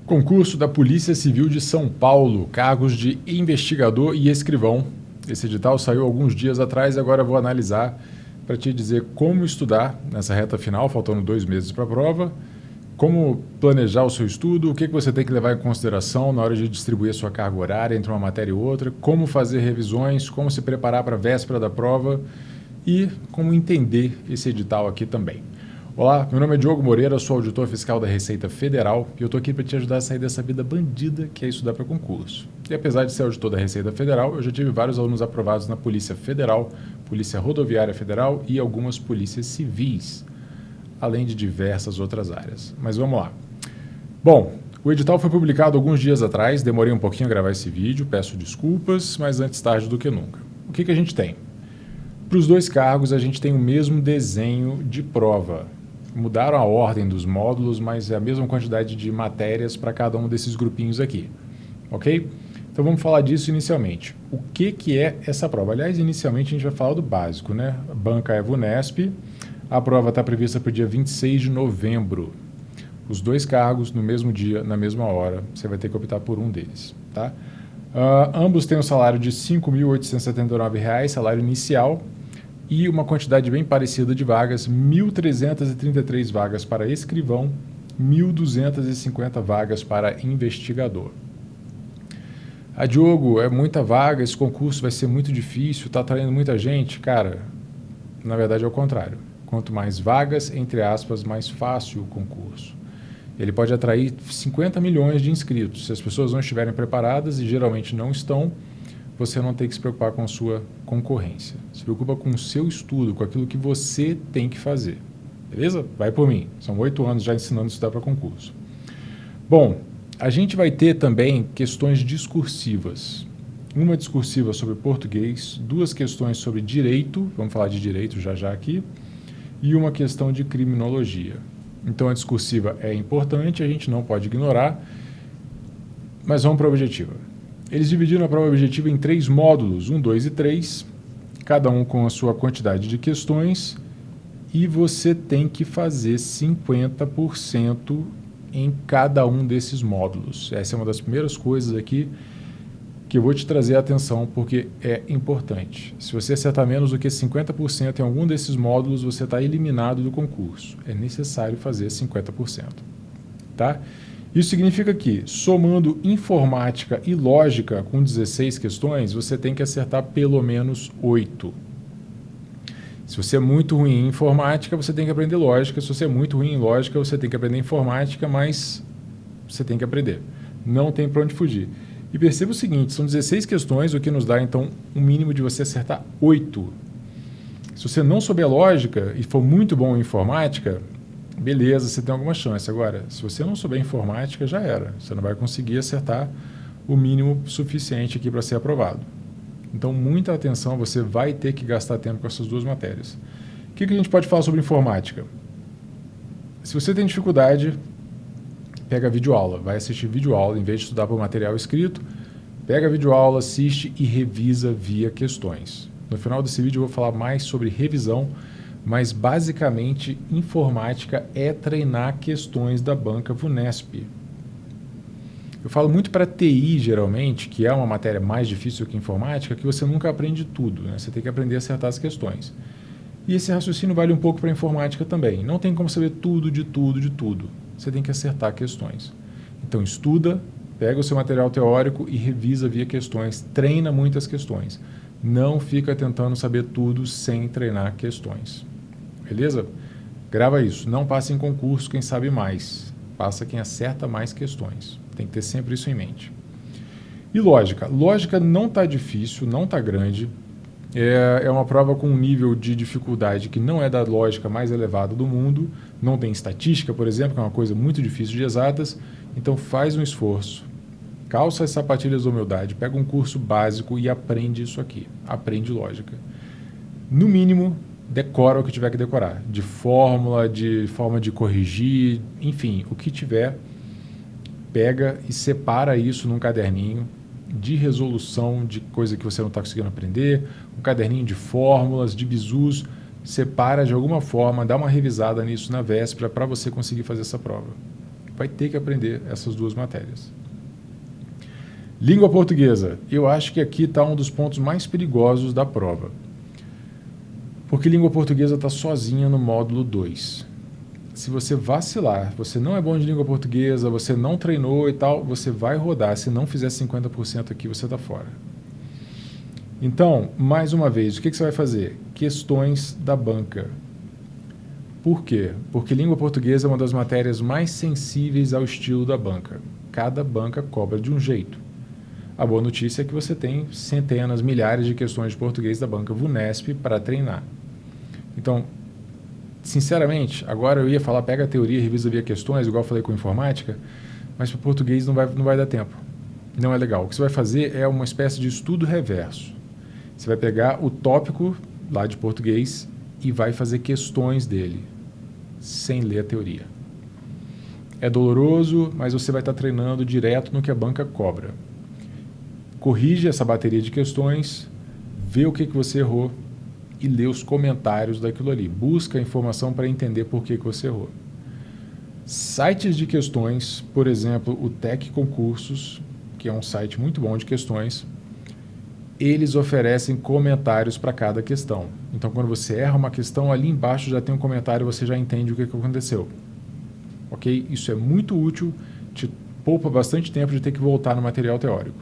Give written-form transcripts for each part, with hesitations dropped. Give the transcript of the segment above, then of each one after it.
Concurso da Polícia Civil de São Paulo, cargos de investigador e escrivão. Esse edital saiu alguns dias atrás e agora eu vou analisar para te dizer como estudar nessa reta final, faltando 2 meses para a prova, como planejar o seu estudo, o que você tem que levar em consideração na hora de distribuir a sua carga horária entre uma matéria e outra, como fazer revisões, como se preparar para a véspera da prova e como entender esse edital aqui também. Olá, meu nome é Diogo Moreira, sou auditor fiscal da Receita Federal e eu estou aqui para te ajudar a sair dessa vida bandida que é estudar para concurso. E apesar de ser auditor da Receita Federal, eu já tive vários alunos aprovados na Polícia Federal, Polícia Rodoviária Federal e algumas polícias civis, além de diversas outras áreas. Mas vamos lá. Bom, o edital foi publicado alguns dias atrás, demorei um pouquinho a gravar esse vídeo, peço desculpas, mas antes tarde do que nunca. O que a gente tem? Para os 2 cargos, a gente tem o mesmo desenho de prova. Mudaram a ordem dos módulos, mas é a mesma quantidade de matérias para cada um desses grupinhos aqui, ok? Então vamos falar disso inicialmente. O que é essa prova? Aliás, inicialmente a gente vai falar do básico, né? A banca é VUNESP, a prova está prevista para o dia 26 de novembro. Os 2 cargos no mesmo dia, na mesma hora, você vai ter que optar por um deles, tá? Ambos têm um salário de R$ 5.879, salário inicial, e uma quantidade bem parecida de vagas, 1.333 vagas para escrivão, 1.250 vagas para investigador. Diogo, é muita vaga, esse concurso vai ser muito difícil, está atraindo muita gente? Cara, na verdade é o contrário. Quanto mais vagas, entre aspas, mais fácil o concurso. Ele pode atrair 50 milhões de inscritos. Se as pessoas não estiverem preparadas, e geralmente não estão, você não tem que se preocupar com a sua concorrência. Se preocupa com o seu estudo, com aquilo que você tem que fazer. Beleza? Vai por mim. São 8 anos já ensinando a estudar para concurso. Bom, a gente vai ter também questões discursivas. Uma discursiva sobre português, 2 questões sobre direito, vamos falar de direito já aqui, e uma questão de criminologia. Então a discursiva é importante, a gente não pode ignorar, mas vamos para a objetiva. Eles dividiram a prova objetiva em 3 módulos, 1, 2 e 3, cada um com a sua quantidade de questões, e você tem que fazer 50% em cada um desses módulos. Essa é uma das primeiras coisas aqui que eu vou te trazer a atenção, porque é importante. Se você acertar menos do que 50% em algum desses módulos, você está eliminado do concurso. É necessário fazer 50%. Tá? Isso significa que, somando informática e lógica com 16 questões, você tem que acertar pelo menos 8. Se você é muito ruim em informática, você tem que aprender lógica. Se você é muito ruim em lógica, você tem que aprender informática, mas você tem que aprender. Não tem para onde fugir. E perceba o seguinte, são 16 questões, o que nos dá, então, um mínimo de você acertar 8. Se você não souber lógica e for muito bom em informática, beleza, você tem alguma chance. Agora, se você não souber informática, já era. Você não vai conseguir acertar o mínimo suficiente aqui para ser aprovado. Então, muita atenção, você vai ter que gastar tempo com essas 2 matérias. O que a gente pode falar sobre informática? Se você tem dificuldade, pega videoaula, vai assistir videoaula, em vez de estudar por material escrito, pega videoaula, assiste e revisa via questões. No final desse vídeo eu vou falar mais sobre revisão, mas basicamente informática é treinar questões da banca VUNESP. Eu falo muito para TI, geralmente, que é uma matéria mais difícil que informática, que você nunca aprende tudo, né? Você tem que aprender a acertar as questões. E esse raciocínio vale um pouco para a informática também. Não tem como saber tudo de tudo de tudo. Você tem que acertar questões. Então estuda, pega o seu material teórico e revisa via questões, treina muitas questões. Não fica tentando saber tudo sem treinar questões. Beleza? Grava isso. Não passa em concurso quem sabe mais. Passa quem acerta mais questões. Tem que ter sempre isso em mente. E lógica. Lógica não está difícil, não está grande. É uma prova com um nível de dificuldade que não é da lógica mais elevada do mundo. Não tem estatística, por exemplo, que é uma coisa muito difícil de exatas. Então faz um esforço. Calça as sapatilhas da humildade, pega um curso básico e aprende isso aqui. Aprende lógica. No mínimo, decora o que tiver que decorar. De fórmula, de forma de corrigir, enfim, o que tiver, pega e separa isso num caderninho de resolução de coisa que você não está conseguindo aprender, um caderninho de fórmulas, de bizus, separa de alguma forma, dá uma revisada nisso na véspera para você conseguir fazer essa prova. Vai ter que aprender essas duas matérias. Língua portuguesa. Eu acho que aqui está um dos pontos mais perigosos da prova. Porque língua portuguesa está sozinha no módulo 2. Se você vacilar, você não é bom de língua portuguesa, você não treinou e tal, você vai rodar. Se não fizer 50% aqui, você está fora. Então, mais uma vez, o que você vai fazer? Questões da banca. Por quê? Porque língua portuguesa é uma das matérias mais sensíveis ao estilo da banca. Cada banca cobra de um jeito. A boa notícia é que você tem centenas, milhares de questões de português da banca VUNESP para treinar. Então, sinceramente, agora eu ia falar, pega a teoria, revisa via questões, igual eu falei com informática, mas para português não vai dar tempo. Não é legal. O que você vai fazer é uma espécie de estudo reverso. Você vai pegar o tópico lá de português e vai fazer questões dele, sem ler a teoria. É doloroso, mas você vai estar treinando direto no que a banca cobra. Corrige essa bateria de questões, vê o que você errou e lê os comentários daquilo ali. Busca a informação para entender por que você errou. Sites de questões, por exemplo, o Tec Concursos, que é um site muito bom de questões, eles oferecem comentários para cada questão. Então, quando você erra uma questão, ali embaixo já tem um comentário, você já entende o que aconteceu. Ok? Isso é muito útil, te poupa bastante tempo de ter que voltar no material teórico.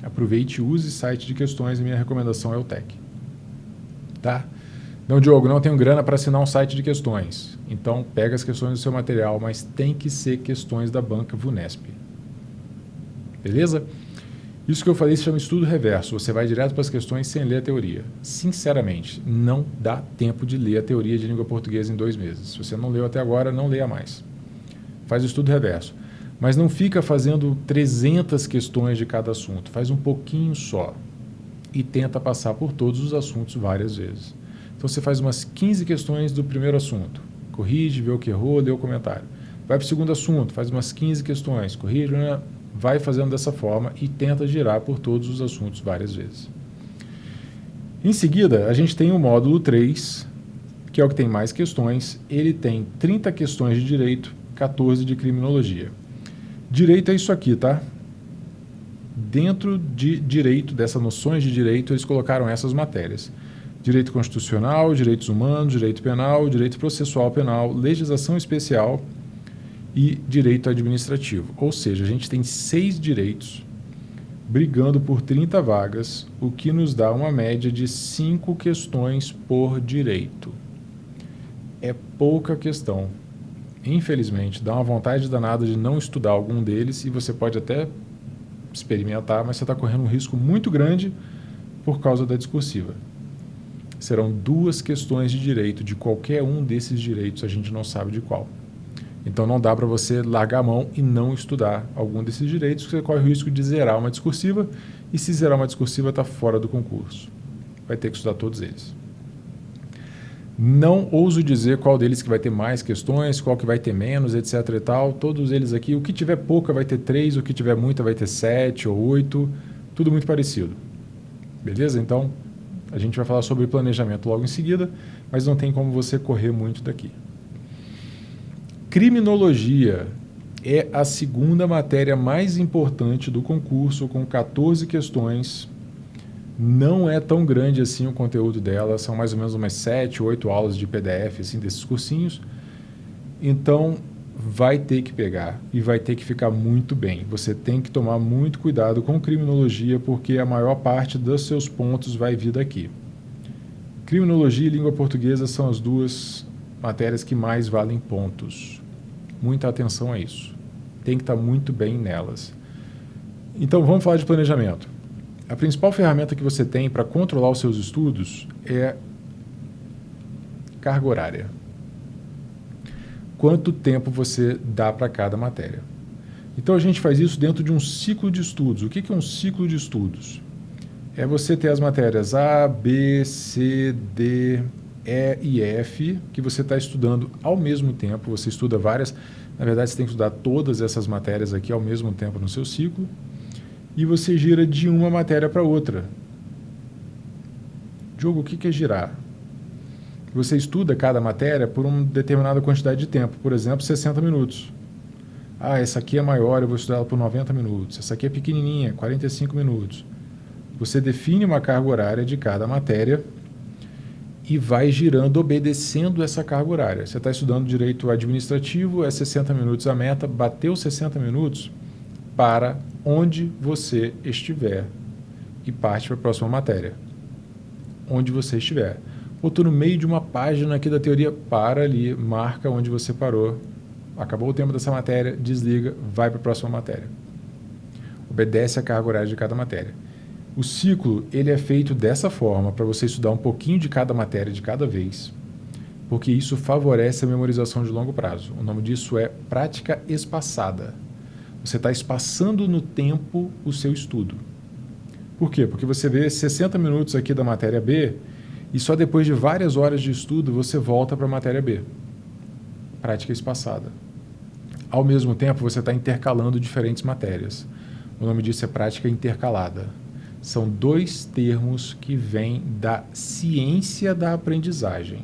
Aproveite e use site de questões, e minha recomendação é o Tec. Tá? Não, Diogo, não tenho grana para assinar um site de questões. Então, pega as questões do seu material, mas tem que ser questões da banca VUNESP. Beleza? Isso que eu falei se chama estudo reverso. Você vai direto para as questões sem ler a teoria. Sinceramente, não dá tempo de ler a teoria de língua portuguesa em 2 meses. Se você não leu até agora, não leia mais. Faz o estudo reverso. Mas não fica fazendo 300 questões de cada assunto. Faz um pouquinho só. E tenta passar por todos os assuntos várias vezes. Então você faz umas 15 questões do primeiro assunto. Corrige, vê o que errou, lê o comentário. Vai para o segundo assunto, faz umas 15 questões. Corrige, vai fazendo dessa forma e tenta girar por todos os assuntos várias vezes. Em seguida, a gente tem o módulo 3, que é o que tem mais questões. Ele tem 30 questões de direito, 14 de criminologia. Direito é isso aqui, tá? Dentro de direito, dessas noções de direito, eles colocaram essas matérias. Direito constitucional, direitos humanos, direito penal, direito processual penal, legislação especial e direito administrativo. Ou seja, a gente tem 6 direitos brigando por 30 vagas, o que nos dá uma média de 5 questões por direito. É pouca questão. Infelizmente, dá uma vontade danada de não estudar algum deles e você pode até experimentar, mas você está correndo um risco muito grande por causa da discursiva. Serão 2 questões de direito, de qualquer um desses direitos, a gente não sabe de qual. Então não dá para você largar a mão e não estudar algum desses direitos, porque você corre o risco de zerar uma discursiva, e se zerar uma discursiva está fora do concurso. Vai ter que estudar todos eles. Não ouso dizer qual deles que vai ter mais questões, qual que vai ter menos, etc. e tal. Todos eles aqui, o que tiver pouca vai ter 3, o que tiver muita vai ter 7 ou 8, tudo muito parecido. Beleza? Então, a gente vai falar sobre planejamento logo em seguida, mas não tem como você correr muito daqui. Criminologia é a segunda matéria mais importante do concurso, com 14 questões. Não é tão grande assim o conteúdo dela, são mais ou menos umas 7, 8 aulas de PDF assim, desses cursinhos. Então, vai ter que pegar e vai ter que ficar muito bem. Você tem que tomar muito cuidado com criminologia, porque a maior parte dos seus pontos vai vir daqui. Criminologia e língua portuguesa são as 2 matérias que mais valem pontos. Muita atenção a isso. Tem que estar muito bem nelas. Então, vamos falar de planejamento. A principal ferramenta que você tem para controlar os seus estudos é carga horária. Quanto tempo você dá para cada matéria. Então, a gente faz isso dentro de um ciclo de estudos. O que é um ciclo de estudos? É você ter as matérias A, B, C, D, E e F, que você está estudando ao mesmo tempo. Você estuda várias, na verdade você tem que estudar todas essas matérias aqui ao mesmo tempo no seu ciclo, e você gira de uma matéria para outra. Diogo, o que é girar? Você estuda cada matéria por uma determinada quantidade de tempo, por exemplo, 60 minutos. Essa aqui é maior, eu vou estudar ela por 90 minutos. Essa aqui é pequenininha, 45 minutos. Você define uma carga horária de cada matéria e vai girando, obedecendo essa carga horária. Você está estudando direito administrativo, é 60 minutos a meta, bateu 60 minutos, para onde você estiver e parte para a próxima matéria. Onde você estiver. Ou estou no meio de uma página aqui da teoria, para ali, marca onde você parou. Acabou o tempo dessa matéria, desliga, vai para a próxima matéria. Obedece a carga horária de cada matéria. O ciclo ele é feito dessa forma, para você estudar um pouquinho de cada matéria de cada vez, porque isso favorece a memorização de longo prazo. O nome disso é prática espaçada. Você está espaçando no tempo o seu estudo. Por quê? Porque você vê 60 minutos aqui da matéria B e só depois de várias horas de estudo você volta para a matéria B. Prática espaçada. Ao mesmo tempo, você está intercalando diferentes matérias. O nome disso é prática intercalada. São dois termos que vêm da ciência da aprendizagem.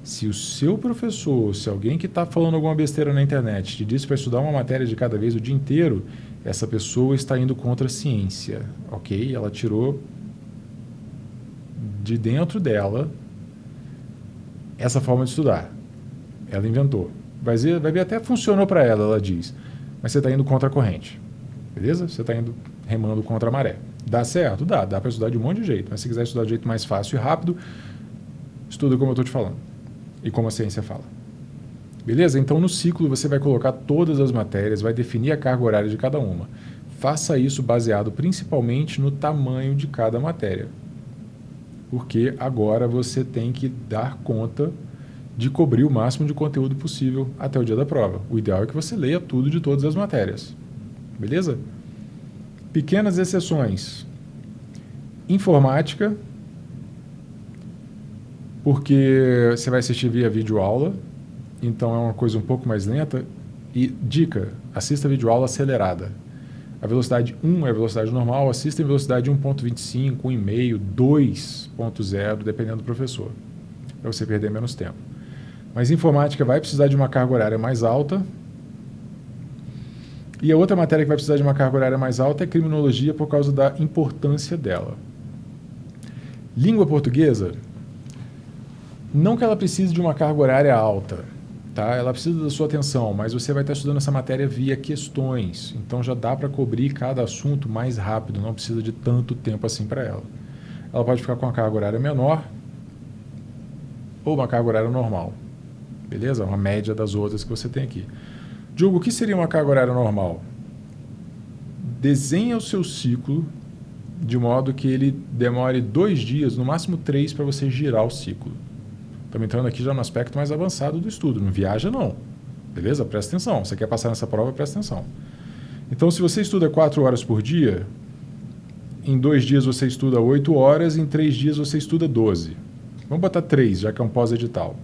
Se o seu professor, se alguém que está falando alguma besteira na internet te disse para estudar uma matéria de cada vez o dia inteiro, essa pessoa está indo contra a ciência, ok? Ela tirou de dentro dela essa forma de estudar. Ela inventou. Vai ver até funcionou para ela, ela diz. Mas você está indo contra a corrente, beleza? Você está indo remando contra a maré. Dá certo? Dá para estudar de um monte de jeito. Mas se quiser estudar de jeito mais fácil e rápido, estuda como eu estou te falando. E como a ciência fala. Beleza? Então, no ciclo, você vai colocar todas as matérias, vai definir a carga horária de cada uma. Faça isso baseado principalmente no tamanho de cada matéria. Porque agora você tem que dar conta de cobrir o máximo de conteúdo possível até o dia da prova. O ideal é que você leia tudo de todas as matérias. Beleza? Pequenas exceções. Informática, porque você vai assistir via videoaula, então é uma coisa um pouco mais lenta. E dica, assista videoaula acelerada. A velocidade 1 é a velocidade normal, assista em velocidade 1.25, 1.5, 2.0, dependendo do professor, para você perder menos tempo. Mas informática vai precisar de uma carga horária mais alta. E a outra matéria que vai precisar de uma carga horária mais alta é criminologia, por causa da importância dela. Língua portuguesa, não que ela precise de uma carga horária alta, tá? Ela precisa da sua atenção, mas você vai estar estudando essa matéria via questões, então já dá para cobrir cada assunto mais rápido, não precisa de tanto tempo assim para ela. Ela pode ficar com uma carga horária menor ou uma carga horária normal, beleza? Uma média das outras que você tem aqui. Diogo, o que seria uma carga horária normal? Desenha o seu ciclo de modo que ele demore 2 dias, no máximo 3, para você girar o ciclo. Estamos entrando aqui já no aspecto mais avançado do estudo. Não viaja, não. Beleza? Presta atenção. Você quer passar nessa prova, presta atenção. Então, se você estuda 4 horas por dia, em 2 dias você estuda 8 horas, em 3 dias você estuda 12. Vamos botar 3, já que é um pós-edital.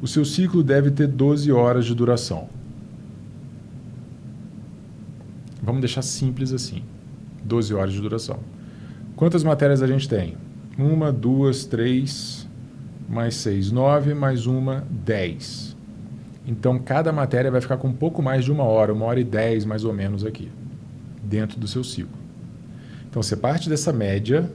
O seu ciclo deve ter 12 horas de duração. Vamos deixar simples assim. 12 horas de duração. Quantas matérias a gente tem? 1, 2, 3, mais 6, 9, mais 1, 10. Então, cada matéria vai ficar com um pouco mais de 1 hora, 1 hora e 10 mais ou menos aqui, dentro do seu ciclo. Então, você parte dessa média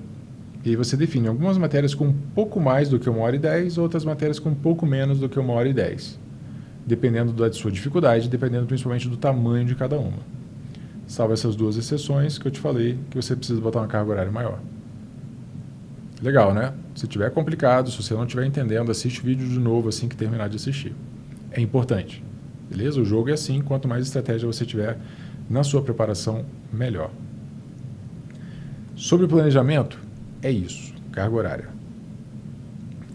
e aí você define algumas matérias com um pouco mais do que 1 hora e 10, outras matérias com um pouco menos do que 1 hora e 10, dependendo da sua dificuldade, dependendo principalmente do tamanho de cada uma. Salvo essas 2 exceções que eu te falei, que você precisa botar uma carga horária maior. Legal, né? Se tiver complicado, se você não estiver entendendo, assiste o vídeo de novo assim que terminar de assistir. É importante, beleza? O jogo é assim, quanto mais estratégia você tiver na sua preparação, melhor. Sobre planejamento, é isso, carga horária.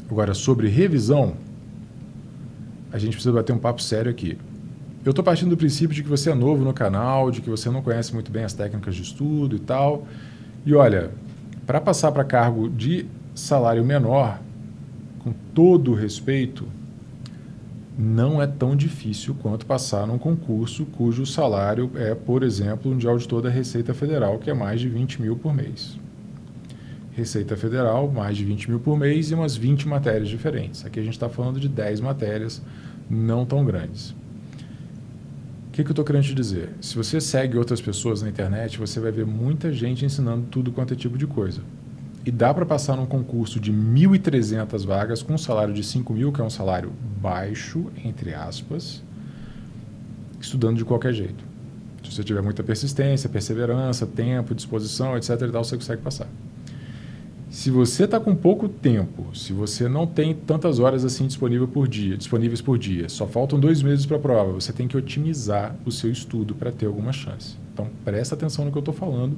Agora, sobre revisão, a gente precisa bater um papo sério aqui. Eu estou partindo do princípio de que você é novo no canal, de que você não conhece muito bem as técnicas de estudo e tal. E olha, para passar para cargo de salário menor, com todo o respeito, não é tão difícil quanto passar num concurso cujo salário é, por exemplo, um de auditor da Receita Federal, que é mais de 20 mil por mês. Receita Federal, mais de 20 mil por mês e umas 20 matérias diferentes. Aqui a gente está falando de 10 matérias não tão grandes. O que eu estou querendo te dizer? Se você segue outras pessoas na internet, você vai ver muita gente ensinando tudo quanto é tipo de coisa. E dá para passar num concurso de 1.300 vagas com um salário de 5.000, que é um salário baixo, entre aspas, estudando de qualquer jeito. Se você tiver muita persistência, perseverança, tempo, disposição, etc. e tal, você consegue passar. Se você está com pouco tempo, se você não tem tantas horas assim disponíveis por dia, só faltam 2 meses para a prova, você tem que otimizar o seu estudo para ter alguma chance. Então, presta atenção no que eu estou falando,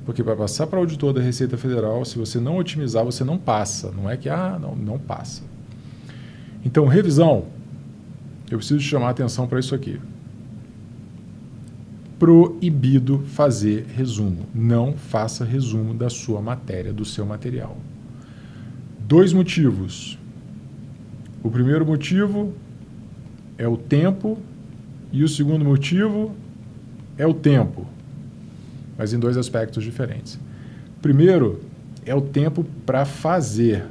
porque para passar para auditor da Receita Federal, se você não otimizar, você não passa. Não é que, não passa. Então, revisão, eu preciso chamar a atenção para isso aqui. Proibido fazer resumo. Não faça resumo da sua matéria, do seu material. 2 motivos. O primeiro motivo é o tempo e o segundo motivo é o tempo, mas em 2 aspectos diferentes. Primeiro é o tempo para fazer.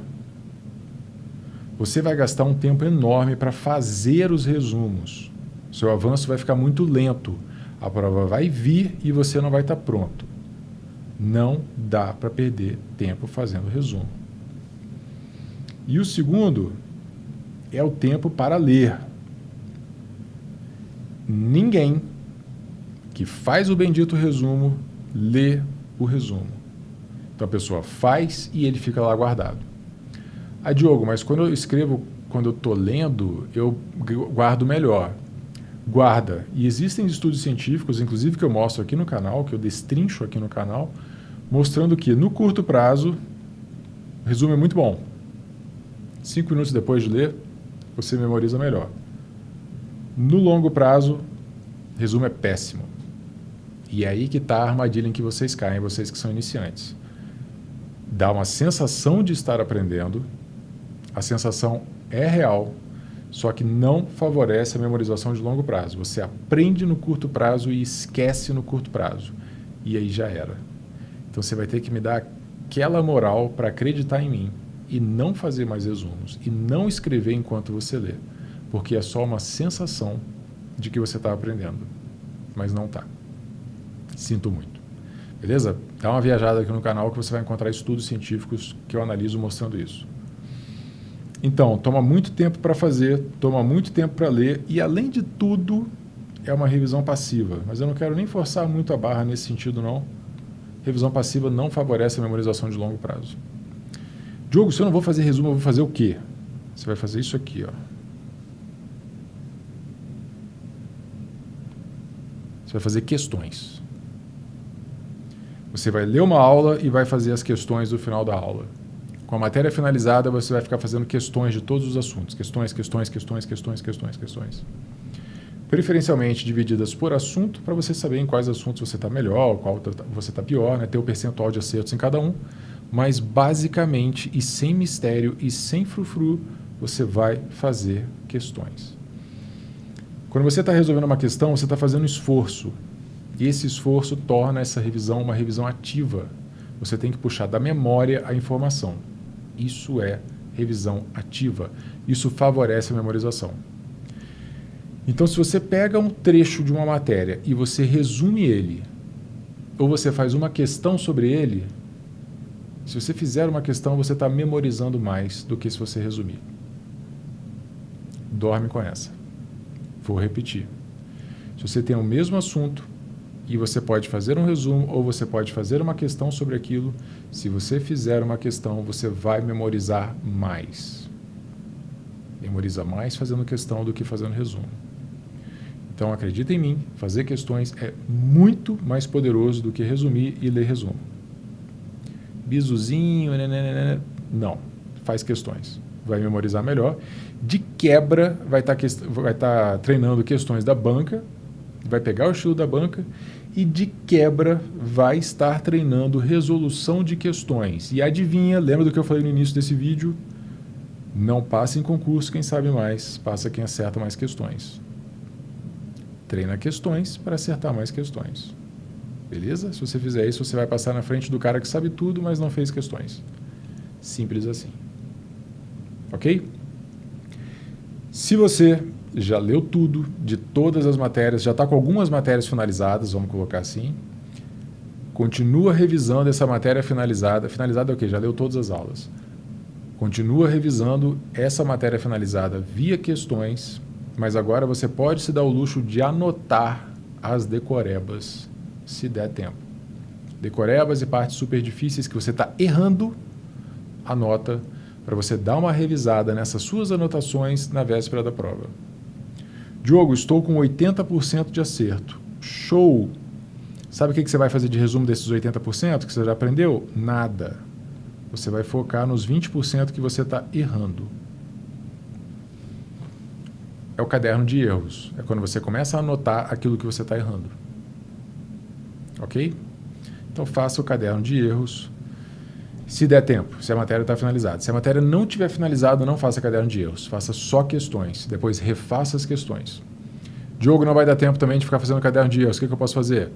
Você vai gastar um tempo enorme para fazer os resumos. Seu avanço vai ficar muito lento. A prova vai vir e você não vai estar pronto. Não dá para perder tempo fazendo resumo. E o segundo é o tempo para ler. Ninguém que faz o bendito resumo lê o resumo. Então a pessoa faz e ele fica lá guardado. Diogo, mas quando eu escrevo, quando eu estou lendo, eu guardo melhor. Guarda. E existem estudos científicos, inclusive que eu mostro aqui no canal, que eu destrincho aqui no canal, mostrando que no curto prazo, o resumo é muito bom. 5 minutos depois de ler, você memoriza melhor. No longo prazo, resumo é péssimo. E é aí que está a armadilha em que vocês caem, vocês que são iniciantes. Dá uma sensação de estar aprendendo, a sensação é real, só que não favorece a memorização de longo prazo. Você aprende no curto prazo e esquece no curto prazo. E aí já era. Então você vai ter que me dar aquela moral para acreditar em mim e não fazer mais resumos e não escrever enquanto você lê, porque é só uma sensação de que você está aprendendo, mas não está. Sinto muito. Beleza? Dá uma viajada aqui no canal que você vai encontrar estudos científicos que eu analiso mostrando isso. Então, toma muito tempo para fazer, toma muito tempo para ler e, além de tudo, é uma revisão passiva. Mas eu não quero nem forçar muito a barra nesse sentido, não. Revisão passiva não favorece a memorização de longo prazo. Diogo, se eu não vou fazer resumo, eu vou fazer o quê? Você vai fazer isso aqui, ó. Você vai fazer questões. Você vai ler uma aula e vai fazer as questões do final da aula. Com a matéria finalizada, você vai ficar fazendo questões de todos os assuntos. Questões. Preferencialmente divididas por assunto, para você saber em quais assuntos você está melhor, qual você está pior, né? Ter o percentual de acertos em cada um. Mas, basicamente, e sem mistério e sem frufru, você vai fazer questões. Quando você está resolvendo uma questão, você está fazendo esforço. E esse esforço torna essa revisão uma revisão ativa. Você tem que puxar da memória a informação. Isso é revisão ativa. Isso favorece a memorização. Então, se você pega um trecho de uma matéria e você resume ele, ou você faz uma questão sobre ele, se você fizer uma questão, você está memorizando mais do que se você resumir. Dorme com essa. Vou repetir. Se você tem o mesmo assunto e você pode fazer um resumo ou você pode fazer uma questão sobre aquilo, se você fizer uma questão, você vai memorizar mais. Memoriza mais fazendo questão do que fazendo resumo. Então, acredita em mim, fazer questões é muito mais poderoso do que resumir e ler resumo. Bisuzinho, não. Faz questões. Vai memorizar melhor. De quebra, vai estar treinando questões da banca, vai pegar o estilo da banca e de quebra vai estar treinando resolução de questões. E adivinha, lembra do que eu falei no início desse vídeo? Não passa em concurso quem sabe mais, passa quem acerta mais questões. Treina questões para acertar mais questões. Beleza? Se você fizer isso, você vai passar na frente do cara que sabe tudo, mas não fez questões. Simples assim. Ok? Se você já leu tudo, de todas as matérias, já está com algumas matérias finalizadas, vamos colocar assim. Continua revisando essa matéria finalizada. Finalizada é o quê? Já leu todas as aulas. Continua revisando essa matéria finalizada via questões, mas agora você pode se dar o luxo de anotar as decorebas, se der tempo. Decorebas e partes super difíceis que você está errando, anota para você dar uma revisada nessas suas anotações na véspera da prova. Diogo, estou com 80% de acerto. Show! Sabe o que você vai fazer de resumo desses 80% que você já aprendeu? Nada. Você vai focar nos 20% que você está errando. É o caderno de erros. É quando você começa a anotar aquilo que você está errando. Ok? Então faça o caderno de erros. Se der tempo, se a matéria está finalizada. Se a matéria não estiver finalizada, não faça caderno de erros. Faça só questões. Depois refaça as questões. Diogo, não vai dar tempo também de ficar fazendo caderno de erros. O que eu posso fazer?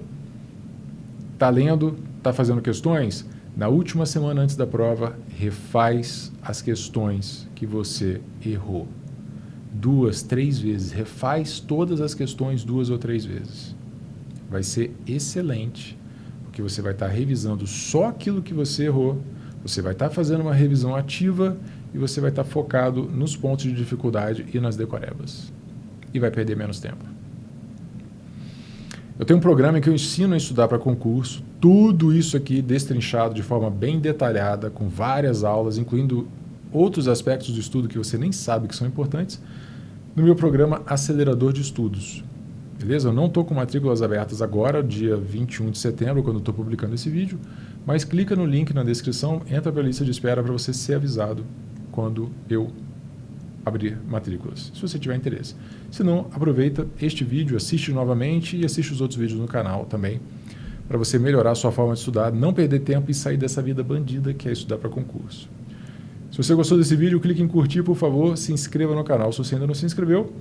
Está lendo, está fazendo questões? Na última semana antes da prova, refaz as questões que você errou. 2, 3 vezes. Refaz todas as questões 2 ou 3 vezes. Vai ser excelente, porque você vai estar revisando só aquilo que você errou, você vai estar fazendo uma revisão ativa e você vai estar focado nos pontos de dificuldade e nas decorebas. E vai perder menos tempo. Eu tenho um programa em que eu ensino a estudar para concurso, tudo isso aqui destrinchado de forma bem detalhada, com várias aulas, incluindo outros aspectos do estudo que você nem sabe que são importantes, no meu programa Acelerador de Estudos. Beleza? Eu não estou com matrículas abertas agora, dia 21 de setembro, quando eu estou publicando esse vídeo, mas clica no link na descrição, entra para a lista de espera para você ser avisado quando eu abrir matrículas, se você tiver interesse. Se não, aproveita este vídeo, assiste novamente e assiste os outros vídeos no canal também, para você melhorar a sua forma de estudar, não perder tempo e sair dessa vida bandida que é estudar para concurso. Se você gostou desse vídeo, clique em curtir, por favor, se inscreva no canal se você ainda não se inscreveu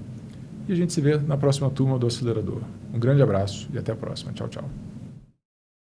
e a gente se vê na próxima turma do Acelerador. Um grande abraço e até a próxima. Tchau, tchau.